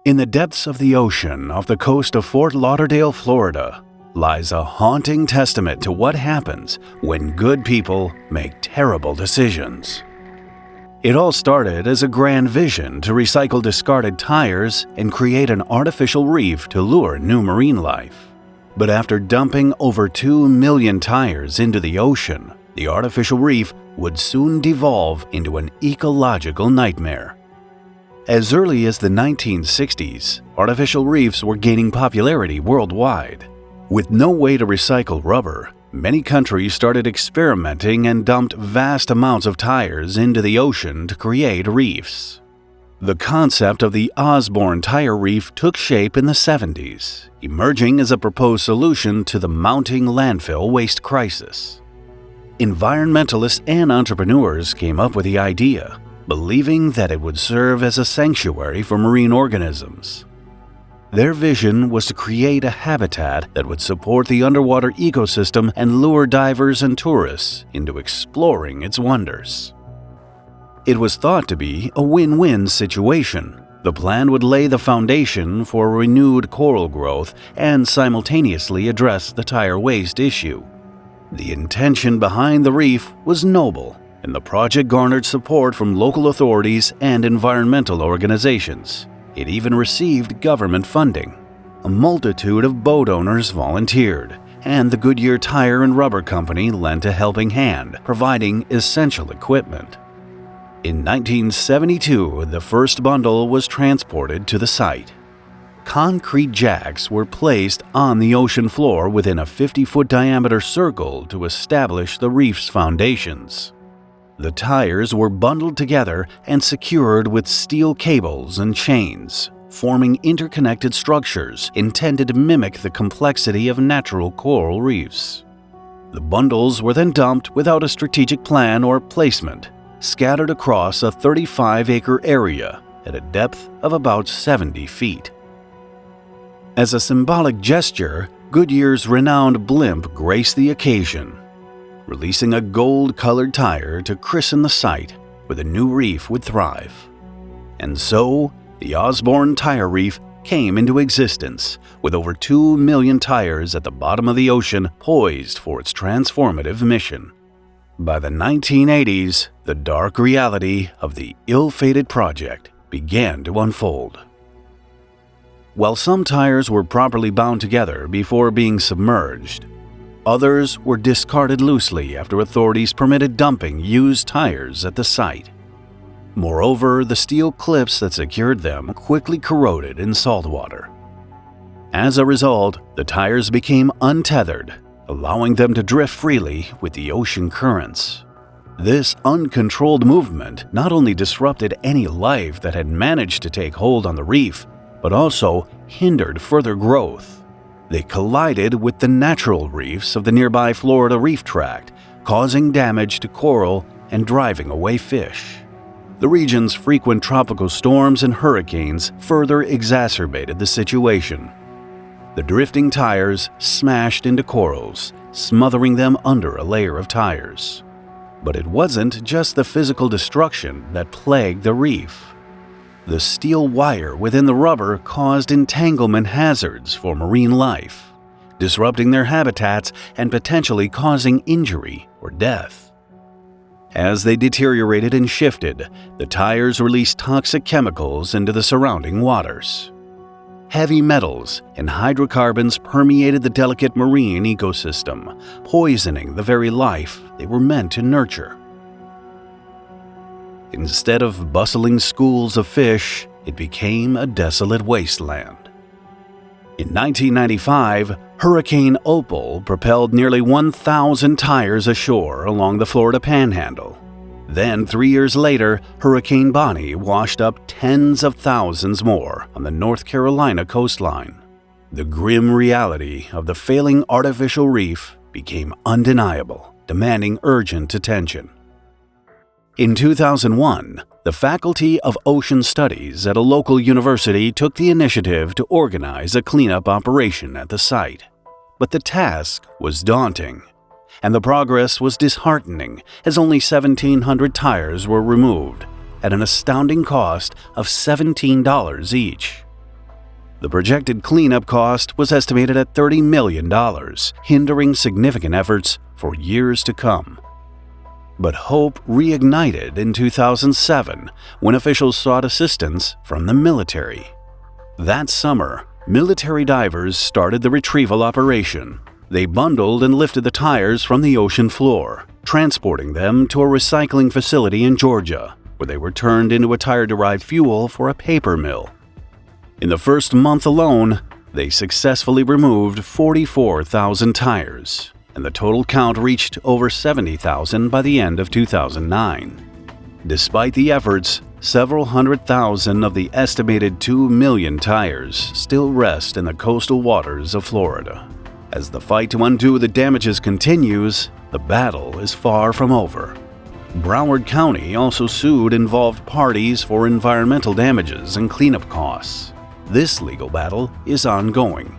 In the depths of the ocean off the coast of Fort Lauderdale, Florida, lies a haunting testament to what happens when good people make terrible decisions. It all started as a grand vision to recycle discarded tires and create an artificial reef to lure new marine life. But after dumping over 2 million tires into the ocean, the artificial reef would soon devolve into an ecological nightmare. As early as the 1960s, artificial reefs were gaining popularity worldwide. With no way to recycle rubber, many countries started experimenting and dumped vast amounts of tires into the ocean to create reefs. The concept of the Osborne tire reef took shape in the 70s, emerging as a proposed solution to the mounting landfill waste crisis. Environmentalists and entrepreneurs came up with the idea, believing that it would serve as a sanctuary for marine organisms. Their vision was to create a habitat that would support the underwater ecosystem and lure divers and tourists into exploring its wonders. It was thought to be a win-win situation. The plan would lay the foundation for renewed coral growth and simultaneously address the tire waste issue. The intention behind the reef was noble, and the project garnered support from local authorities and environmental organizations. It even received government funding. A multitude of boat owners volunteered, and the Goodyear Tire and Rubber Company lent a helping hand, providing essential equipment. In 1972, the first bundle was transported to the site. Concrete jacks were placed on the ocean floor within a 50-foot diameter circle to establish the reef's foundations. The tires were bundled together and secured with steel cables and chains, forming interconnected structures intended to mimic the complexity of natural coral reefs. The bundles were then dumped without a strategic plan or placement, scattered across a 35-acre area at a depth of about 70 feet. As a symbolic gesture, Goodyear's renowned blimp graced the occasion, releasing a gold-colored tire to christen the site where the new reef would thrive. And so, the Osborne Tire Reef came into existence, with over 2 million tires at the bottom of the ocean poised for its transformative mission. By the 1980s, the dark reality of the ill-fated project began to unfold. While some tires were properly bound together before being submerged, others were discarded loosely after authorities permitted dumping used tires at the site. Moreover, the steel clips that secured them quickly corroded in salt water. As a result, the tires became untethered, allowing them to drift freely with the ocean currents. This uncontrolled movement not only disrupted any life that had managed to take hold on the reef, but also hindered further growth. They collided with the natural reefs of the nearby Florida Reef Tract, causing damage to coral and driving away fish. The region's frequent tropical storms and hurricanes further exacerbated the situation. The drifting tires smashed into corals, smothering them under a layer of tires. But it wasn't just the physical destruction that plagued the reef. The steel wire within the rubber caused entanglement hazards for marine life, disrupting their habitats and potentially causing injury or death. As they deteriorated and shifted, the tires released toxic chemicals into the surrounding waters. Heavy metals and hydrocarbons permeated the delicate marine ecosystem, poisoning the very life they were meant to nurture. Instead of bustling schools of fish, it became a desolate wasteland. In 1995, Hurricane Opal propelled nearly 1,000 tires ashore along the Florida Panhandle. Then, 3 years later, Hurricane Bonnie washed up tens of thousands more on the North Carolina coastline. The grim reality of the failing artificial reef became undeniable, demanding urgent attention. In 2001, the Faculty of Ocean Studies at a local university took the initiative to organize a cleanup operation at the site. But the task was daunting, and the progress was disheartening as only 1,700 tires were removed at an astounding cost of $17 each. The projected cleanup cost was estimated at $30 million, hindering significant efforts for years to come. But hope reignited in 2007 when officials sought assistance from the military. That summer, military divers started the retrieval operation. They bundled and lifted the tires from the ocean floor, transporting them to a recycling facility in Georgia, where they were turned into a tire-derived fuel for a paper mill. In the first month alone, they successfully removed 44,000 tires, and the total count reached over 70,000 by the end of 2009. Despite the efforts, several 100,000 of the estimated 2 million tires still rest in the coastal waters of Florida. As the fight to undo the damages continues, the battle is far from over. Broward County also sued involved parties for environmental damages and cleanup costs. This legal battle is ongoing.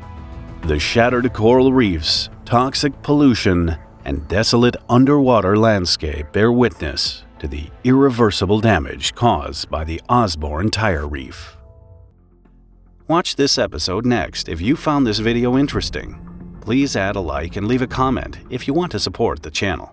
The shattered coral reefs, toxic pollution, and desolate underwater landscape bear witness to the irreversible damage caused by the Osborne tire reef. Watch this episode next if you found this video interesting. Please add a like and leave a comment if you want to support the channel.